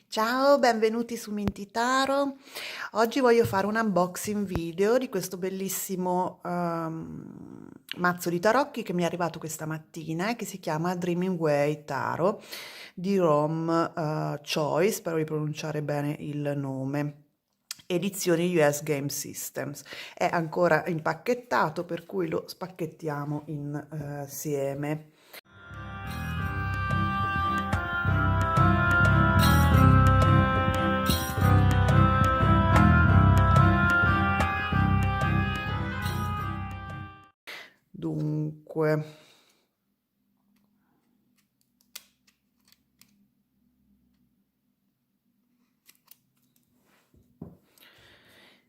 Ciao, benvenuti su Mintitaro. Oggi voglio fare un unboxing video di questo bellissimo mazzo di tarocchi che mi è arrivato questa mattina e che si chiama Dreaming Way Tarot di Rom Choice, spero di pronunciare bene il nome. Edizioni US Game Systems. È ancora impacchettato, per cui lo spacchettiamo insieme. Dunque,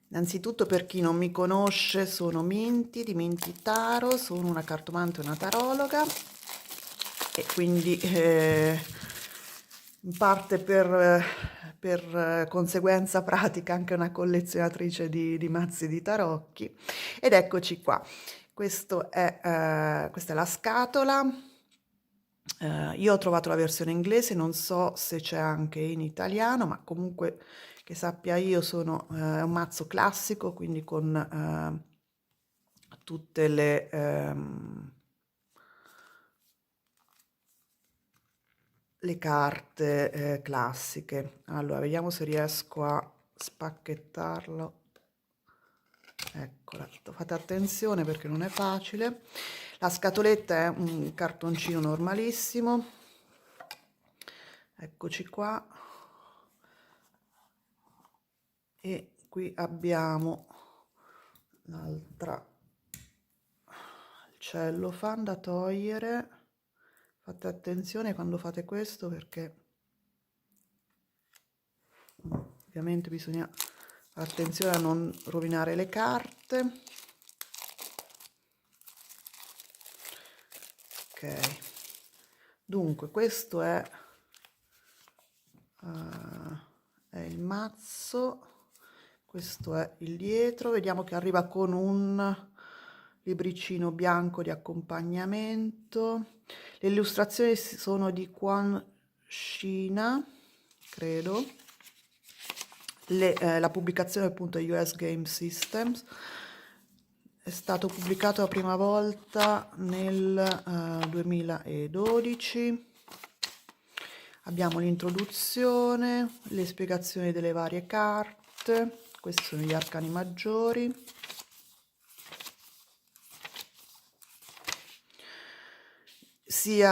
innanzitutto per chi non mi conosce, sono Minty di Mintitaro, sono una cartomante e una tarologa e quindi in parte per conseguenza pratica anche una collezionatrice di mazzi di tarocchi. Ed eccoci qua, questa è la scatola. Io ho trovato la versione inglese, non so se c'è anche in italiano, ma comunque che sappia io è un mazzo classico, quindi con tutte le carte classiche. Allora, vediamo se riesco a spacchettarlo. Eccola, fate attenzione perché non è facile. La scatoletta è un cartoncino normalissimo. Eccoci qua. E qui abbiamo l'altra, il cellophane da togliere. Fate attenzione quando fate questo perché ovviamente bisogna fare attenzione a non rovinare le carte. Ok, dunque questo è il mazzo, questo è il dietro, vediamo che arriva con un libricino bianco di accompagnamento. Le illustrazioni sono di Quan Shina, credo. La pubblicazione appunto è US Game Systems. È stato pubblicato la prima volta nel 2012. Abbiamo l'introduzione, le spiegazioni delle varie carte, questi sono gli arcani maggiori. C'è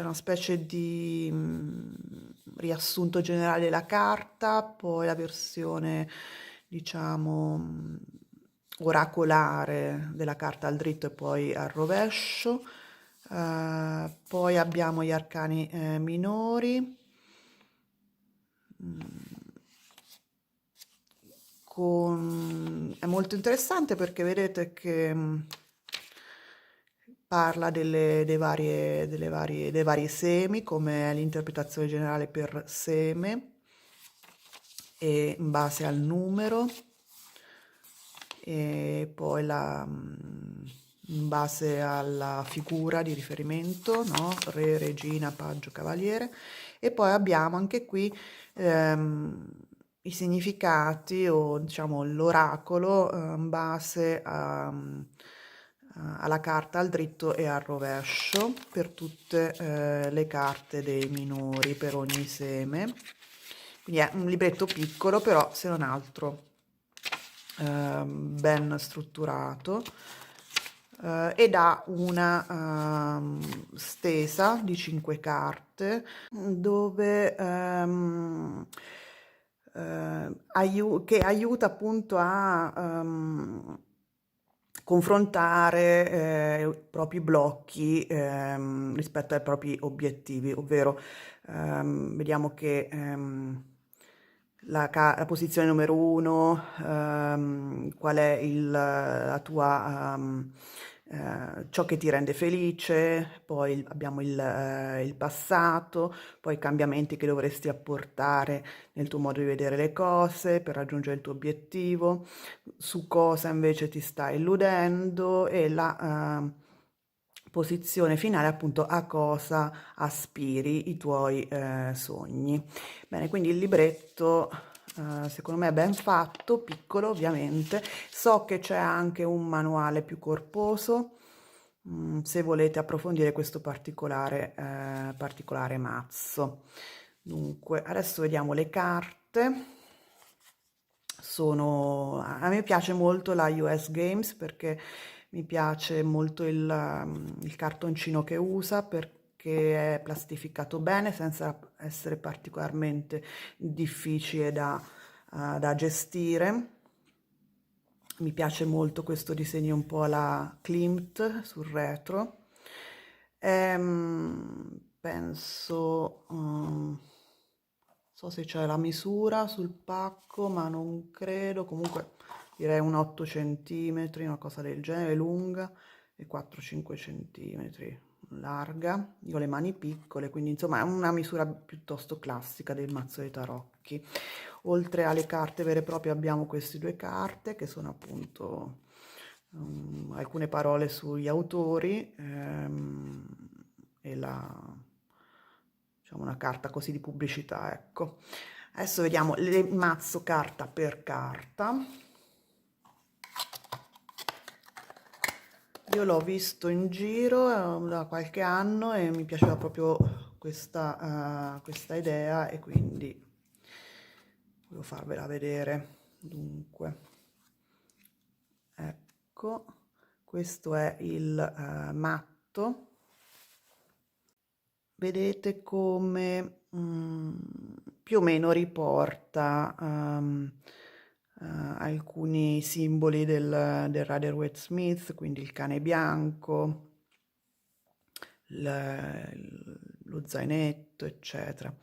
una specie di riassunto generale della carta, poi la versione, diciamo, oracolare della carta al dritto e poi al rovescio. Poi abbiamo gli arcani minori. È molto interessante perché vedete che parla dei vari semi, come l'interpretazione generale per seme e in base al numero, e poi in base alla figura di riferimento, no? Re, regina, paggio, cavaliere. E poi abbiamo anche qui i significati o diciamo l'oracolo in base alla carta al dritto e al rovescio per tutte le carte dei minori per ogni seme. Quindi è un libretto piccolo, però se non altro ben strutturato, ed ha una stesa di 5 carte dove che aiuta appunto a confrontare i propri blocchi rispetto ai propri obiettivi, ovvero vediamo che la posizione numero uno, qual è la tua, ciò che ti rende felice, poi abbiamo il passato, poi i cambiamenti che dovresti apportare nel tuo modo di vedere le cose per raggiungere il tuo obiettivo, su cosa invece ti stai illudendo e la posizione finale appunto a cosa aspiri i tuoi sogni. Bene, quindi il libretto secondo me è ben fatto, piccolo ovviamente. So che c'è anche un manuale più corposo se volete approfondire questo particolare mazzo. Dunque, adesso vediamo le carte. A me piace molto la US Games perché mi piace molto il cartoncino che usa perché è plastificato bene senza essere particolarmente difficile da gestire. Mi piace molto questo disegno un po' alla Klimt sul retro. Penso, so se c'è la misura sul pacco, ma non credo. Comunque direi un 8 centimetri, una cosa del genere, lunga, e 4-5 centimetri larga. Io ho le mani piccole, quindi insomma è una misura piuttosto classica del mazzo dei tarocchi. Oltre alle carte vere e proprie abbiamo queste due carte che sono appunto alcune parole sugli autori e diciamo una carta così di pubblicità, ecco. Adesso vediamo il mazzo carta per carta. Io l'ho visto in giro da qualche anno e mi piaceva proprio questa idea e quindi volevo farvela vedere. Dunque, ecco, questo è il matto. Vedete come più o meno riporta alcuni simboli del Rider-Waite-Smith, quindi il cane bianco, lo zainetto, eccetera.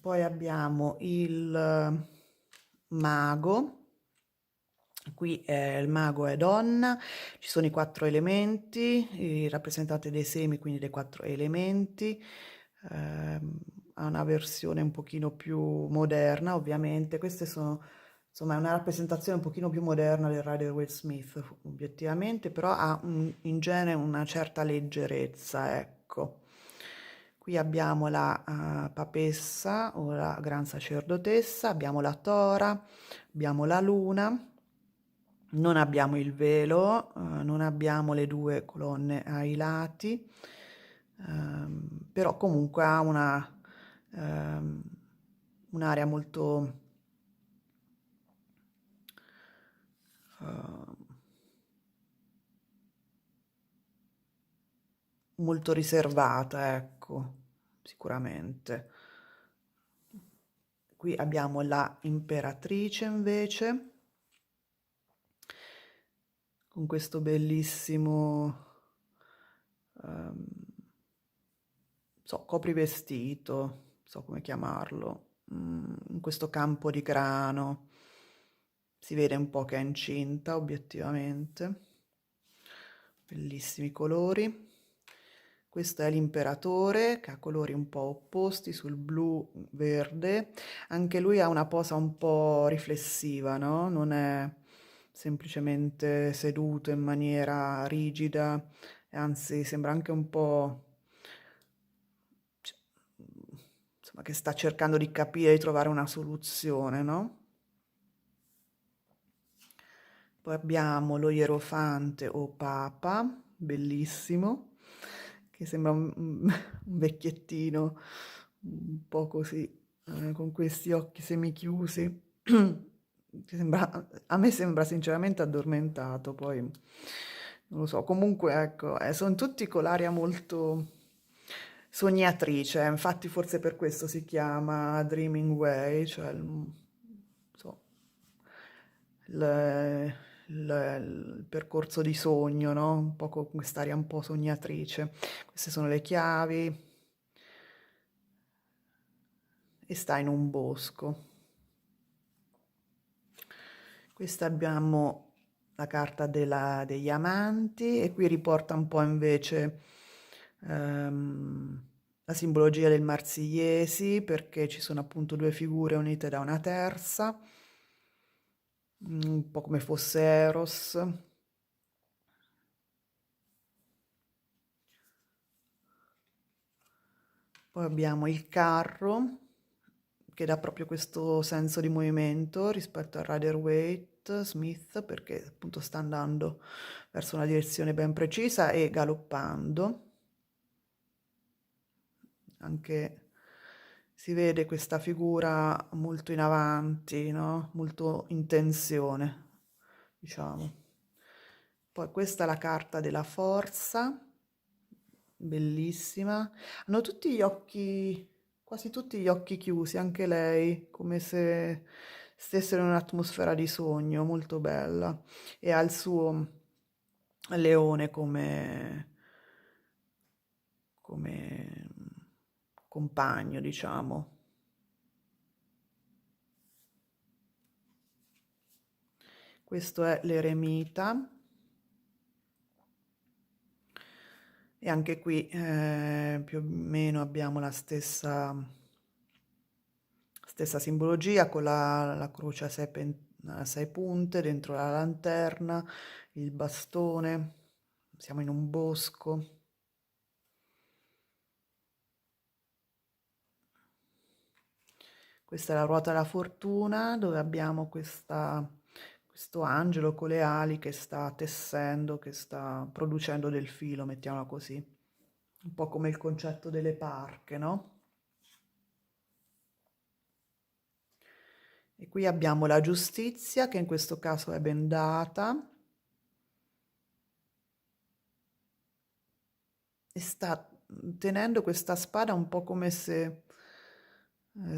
Poi abbiamo il mago. Qui il mago è donna, ci sono i 4 elementi, rappresentate dei semi, quindi dei 4 elementi. Ha una versione un pochino più moderna, ovviamente. Queste sono, insomma, è una rappresentazione un pochino più moderna del Rider-Waite-Smith, obiettivamente, però ha in genere una certa leggerezza, ecco. Qui abbiamo la papessa o la gran sacerdotessa, abbiamo la tora, abbiamo la luna. Non abbiamo il velo, non abbiamo le 2 colonne ai lati, però comunque ha un'area molto riservata, ecco, sicuramente. Qui abbiamo la imperatrice invece, con questo bellissimo coprivestito, so come chiamarlo, in questo campo di grano. Si vede un po' che è incinta, obiettivamente. Bellissimi colori. Questo è l'imperatore, che ha colori un po' opposti sul blu verde. Anche lui ha una posa un po' riflessiva, no? Non è semplicemente seduto in maniera rigida, anzi sembra anche un po', insomma, che sta cercando di capire, di trovare una soluzione, no? Poi abbiamo lo Ierofante o Papa, bellissimo, che sembra un vecchiettino, un po' così, con questi occhi semichiusi. A me sembra sinceramente addormentato, poi non lo so. Comunque, ecco, sono tutti con l'aria molto sognatrice, infatti forse per questo si chiama Dreaming Way, cioè so, il percorso di sogno, no? Un po' con quest'aria un po' sognatrice. Queste sono le chiavi e sta in un bosco. Questa abbiamo la carta degli amanti e qui riporta un po' invece la simbologia del Marsigliesi perché ci sono appunto 2 figure unite da una terza, un po' come fosse Eros. Poi abbiamo il carro che dà proprio questo senso di movimento rispetto al Rider-Waite Smith, perché appunto sta andando verso una direzione ben precisa e galoppando. Anche si vede questa figura molto in avanti, no? Molto in tensione, diciamo. Poi questa è la carta della forza, bellissima. Hanno tutti gli occhi, quasi tutti gli occhi chiusi, anche lei, come se stessero in un'atmosfera di sogno, molto bella. E ha il suo leone come compagno, diciamo. Questo è l'eremita. E anche qui più o meno abbiamo la stessa simbologia con la croce a sei punte dentro la lanterna, il bastone, siamo in un bosco. Questa è la ruota della fortuna dove abbiamo questo angelo con le ali che sta tessendo, che sta producendo del filo, mettiamola così. Un po' come il concetto delle parche, no? E qui abbiamo la giustizia, che in questo caso è bendata, e sta tenendo questa spada un po' come se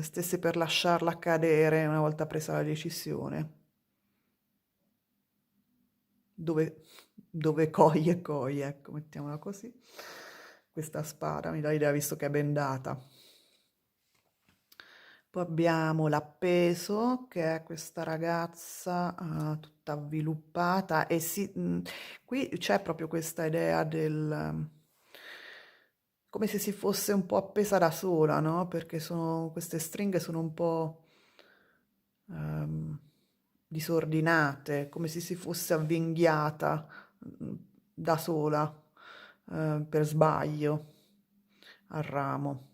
stesse per lasciarla cadere una volta presa la decisione. Dove coglie, coglie, ecco, mettiamola così. Questa spada mi dà l'idea visto che è bendata. Poi abbiamo l'appeso, che è questa ragazza tutta avviluppata e qui c'è proprio questa idea come se si fosse un po' appesa da sola, no? Perché queste stringhe sono un po' ehm, disordinate, come se si fosse avvinghiata da sola per sbaglio al ramo.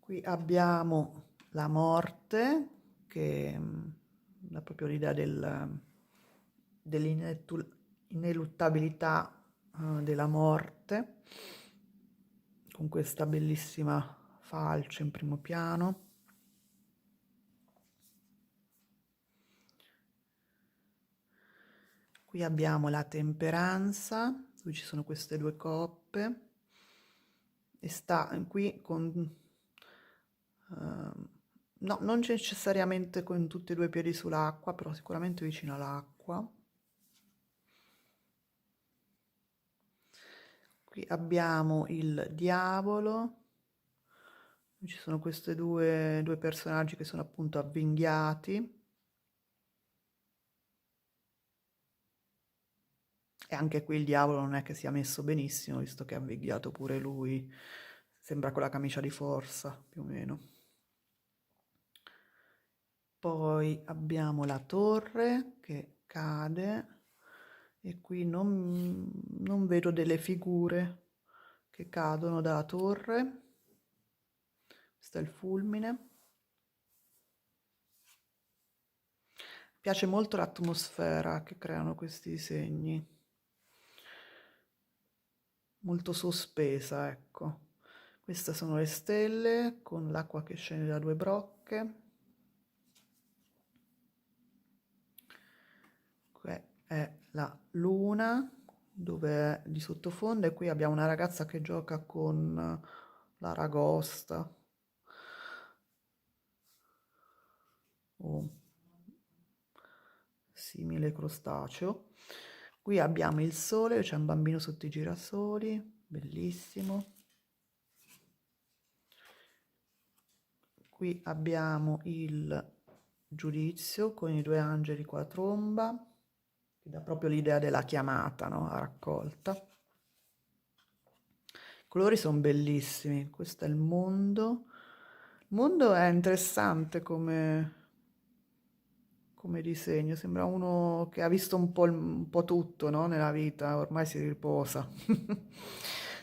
Qui abbiamo la morte, che dà proprio l'idea dell'ineluttabilità della morte, con questa bellissima falce in primo piano. Qui abbiamo la temperanza, dove ci sono queste due coppe, e sta qui con no, non necessariamente con tutti e due i piedi sull'acqua, però sicuramente vicino all'acqua. Qui abbiamo il diavolo, ci sono questi due personaggi che sono appunto avvinghiati. E anche qui il diavolo non è che sia messo benissimo, visto che è avvinghiato pure lui, sembra con la camicia di forza, più o meno. Poi abbiamo la torre che cade e qui non vedo delle figure che cadono dalla torre. Questo è il fulmine. Mi piace molto l'atmosfera che creano questi disegni, molto sospesa, ecco. Queste sono le stelle con l'acqua che scende da due brocche. Qui è la luna dove è di sottofondo e qui abbiamo una ragazza che gioca con l'aragosta o simile crostaceo. Qui abbiamo il sole, c'è un bambino sotto i girasoli, bellissimo. Qui abbiamo il giudizio con i due angeli qua a tromba, che dà proprio l'idea della chiamata, no? A raccolta. I colori sono bellissimi, questo è il mondo. Il mondo è interessante come come disegno, sembra uno che ha visto un po' tutto, no? Nella vita, ormai si riposa.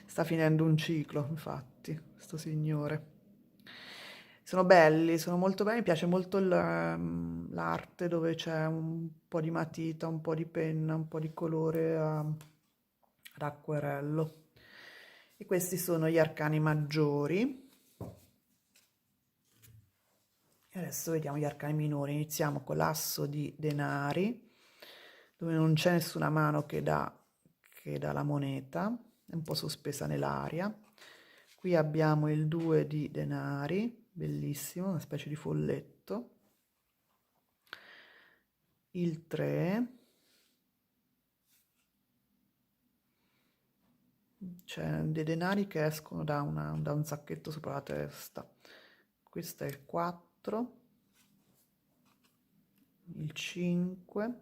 Sta finendo un ciclo, infatti, questo signore. Sono belli, sono molto belli, mi piace molto l'arte dove c'è un po' di matita, un po' di penna, un po' di colore ad acquerello. E questi sono gli arcani maggiori. E adesso vediamo gli arcani minori. Iniziamo con l'asso di denari, dove non c'è nessuna mano che dà la moneta, è un po' sospesa nell'aria. Qui abbiamo il 2 di denari, bellissimo, una specie di folletto. Il 3, c'è dei denari che escono da un sacchetto sopra la testa. Questo è il 4, il 5,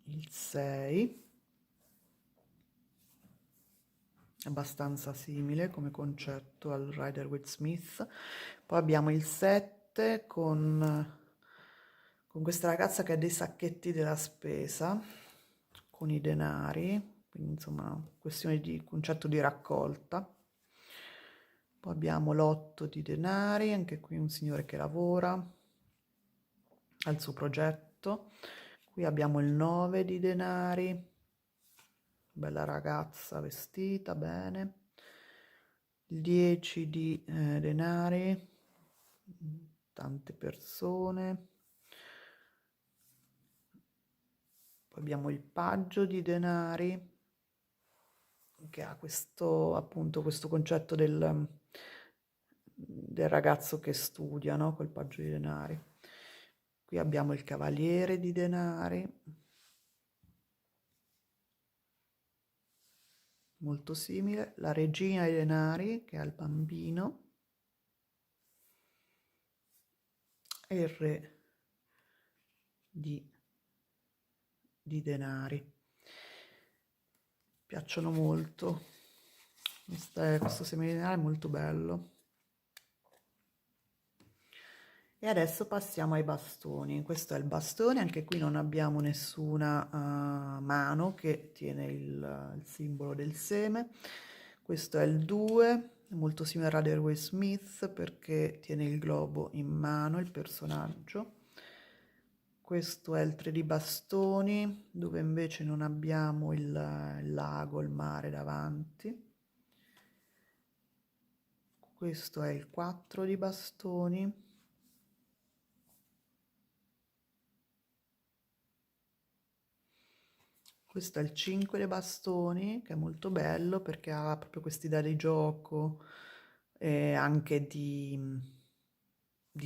il 6, abbastanza simile come concetto al Rider-Waite-Smith. Poi abbiamo il 7 con questa ragazza che ha dei sacchetti della spesa con i denari, quindi insomma questione di concetto di raccolta. Poi abbiamo l'8 di denari, anche qui un signore che lavora al suo progetto. Qui abbiamo il 9 di denari, bella ragazza vestita bene. Il 10 di denari, tante persone. Poi abbiamo il paggio di denari, che ha questo, appunto, questo concetto del ragazzo che studia, no? Col paggio di denari. Qui abbiamo il cavaliere di denari, molto simile, la regina dei denari che ha il bambino e il re di denari. Piacciono molto. Questo seme di denari è molto bello. E adesso passiamo ai bastoni. Questo è il bastone, anche qui non abbiamo nessuna mano che tiene il simbolo del seme. Questo è il 2, è molto simile a Rider-Waite-Smith perché tiene il globo in mano, il personaggio. Questo è il 3 di bastoni, dove invece non abbiamo il lago, il mare davanti. Questo è il 4 di bastoni. Questo è il 5 dei bastoni, che è molto bello perché ha proprio quest'idea di gioco e anche di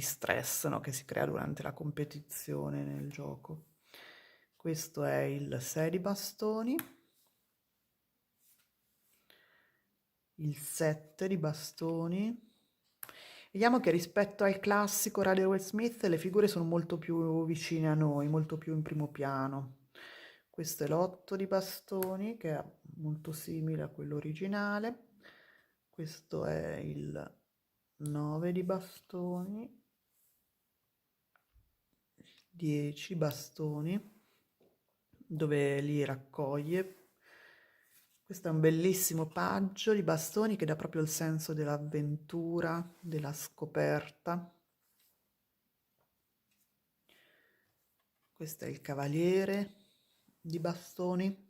stress, no, che si crea durante la competizione nel gioco. Questo è il 6 di bastoni, il 7 di bastoni. Vediamo che rispetto al classico Rider-Waite-Smith le figure sono molto più vicine a noi, molto più in primo piano. Questo è l'8 di bastoni, che è molto simile a quello originale. Questo è il 9 di bastoni, 10 bastoni, dove li raccoglie. Questo è un bellissimo paggio di bastoni che dà proprio il senso dell'avventura, della scoperta. Questo è il cavaliere di bastoni.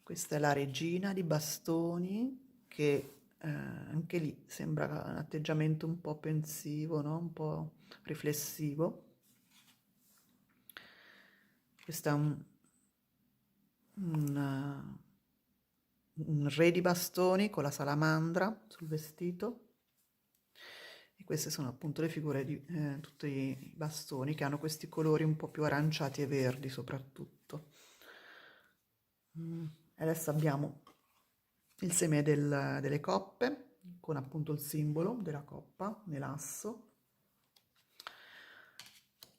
Questa è la regina di bastoni che anche lì sembra un atteggiamento un po' pensivo, no? Un po' riflessivo. Questo è un, un re di bastoni con la salamandra sul vestito. E queste sono appunto le figure di tutti i bastoni che hanno questi colori un po' più aranciati e verdi soprattutto. Adesso abbiamo il seme delle coppe con appunto il simbolo della coppa nell'asso,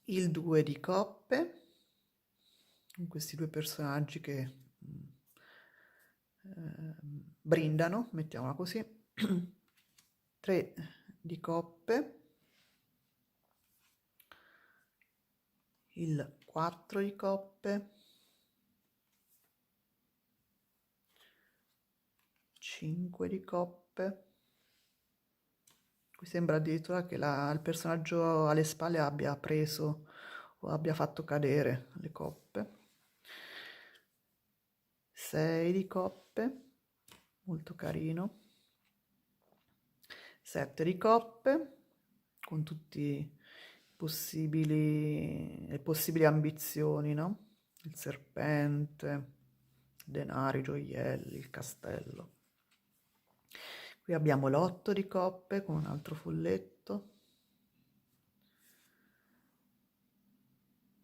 il 2 di coppe con questi due personaggi che brindano, mettiamola così, 3 di coppe, il 4 di coppe, 5 di coppe. Qui sembra addirittura che il personaggio alle spalle abbia preso o abbia fatto cadere le coppe. 6 di coppe, molto carino. 7 di coppe, con tutte le possibili ambizioni, no? Il serpente, denari, gioielli, il castello. Qui abbiamo l'8 di coppe con un altro folletto.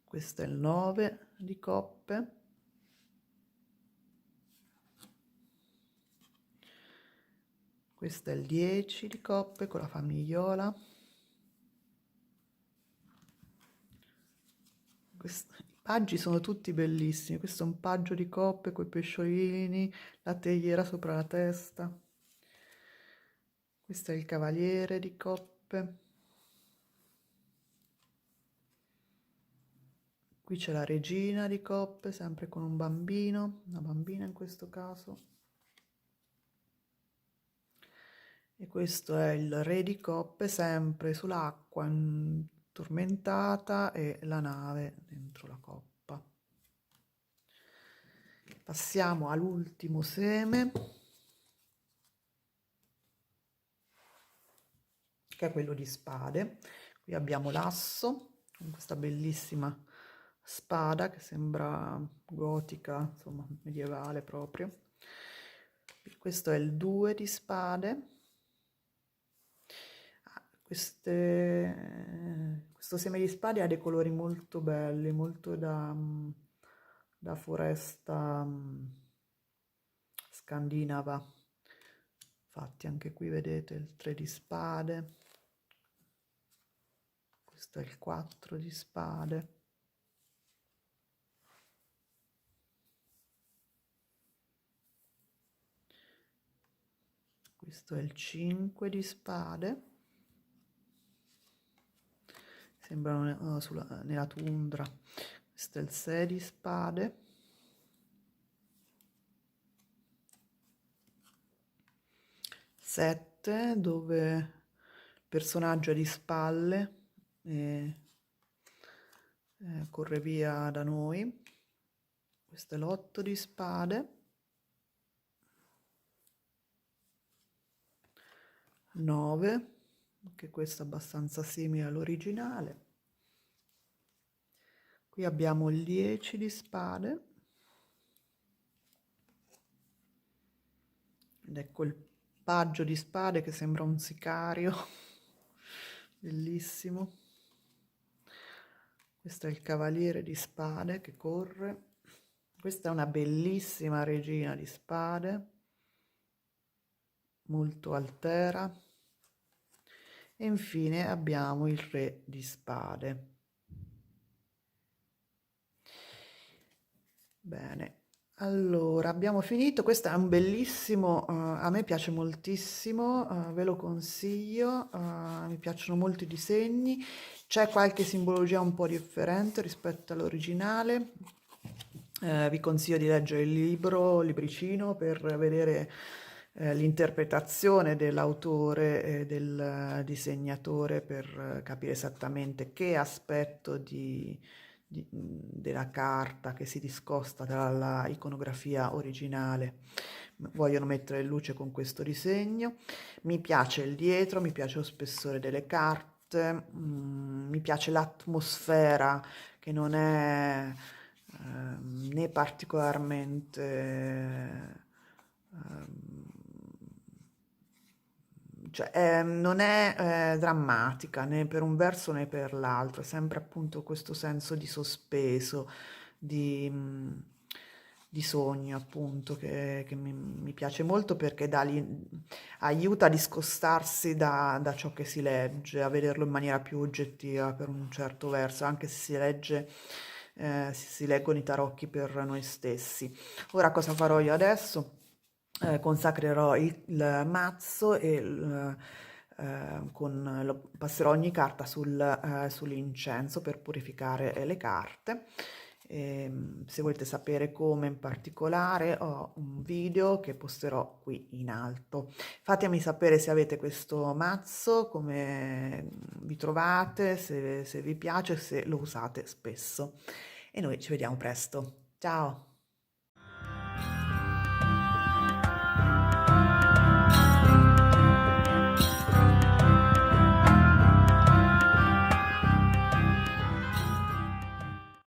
Questo è il 9 di coppe. Questo è il 10 di coppe con la famigliola. I paggi sono tutti bellissimi. Questo è un paggio di coppe con i pesciolini, la teiera sopra la testa. Questo è il cavaliere di coppe. Qui c'è la regina di coppe, sempre con un bambino, una bambina in questo caso. E questo è il re di coppe, sempre sull'acqua tormentata e la nave dentro la coppa. Passiamo all'ultimo seme, che è quello di spade. Qui abbiamo l'asso con questa bellissima spada che sembra gotica, insomma medievale proprio. Questo è il 2 di spade. Questo seme di spade ha dei colori molto belli, molto da foresta scandinava. Infatti anche qui vedete il 3 di spade. Questo è il 4 di spade. Questo è il 5 di spade. Sembrano nella tundra. Questo è il 6 di spade. Sette, dove il personaggio è di spalle e corre via da noi. Questo è l'8 di spade. 9, che questo è abbastanza simile all'originale. Qui abbiamo il 10 di spade. Ed ecco il paggio di spade che sembra un sicario. Bellissimo. Questo è il cavaliere di spade che corre. Questa è una bellissima regina di spade, molto altera. E infine abbiamo il re di spade. Bene, allora abbiamo finito. Questo è un bellissimo, a me piace moltissimo, ve lo consiglio, mi piacciono molto i disegni. C'è qualche simbologia un po' differente rispetto all'originale. Vi consiglio di leggere il libricino per vedere l'interpretazione dell'autore e del disegnatore per capire esattamente che aspetto della carta che si discosta dalla iconografia originale vogliono mettere in luce con questo disegno. Mi piace il dietro, mi piace lo spessore delle carte, mi piace l'atmosfera che non è né particolarmente cioè, non è drammatica né per un verso né per l'altro, è sempre appunto questo senso di sospeso, di sogno appunto che mi piace molto perché aiuta a discostarsi da ciò che si legge, a vederlo in maniera più oggettiva per un certo verso, anche se si leggono i tarocchi per noi stessi. Ora cosa farò io adesso? consacrerò il mazzo e lo passerò ogni carta sull'incenso per purificare le carte. Se volete sapere come in particolare ho un video che posterò qui in alto. Fatemi sapere se avete questo mazzo, come vi trovate, se vi piace, se lo usate spesso. E noi ci vediamo presto. Ciao!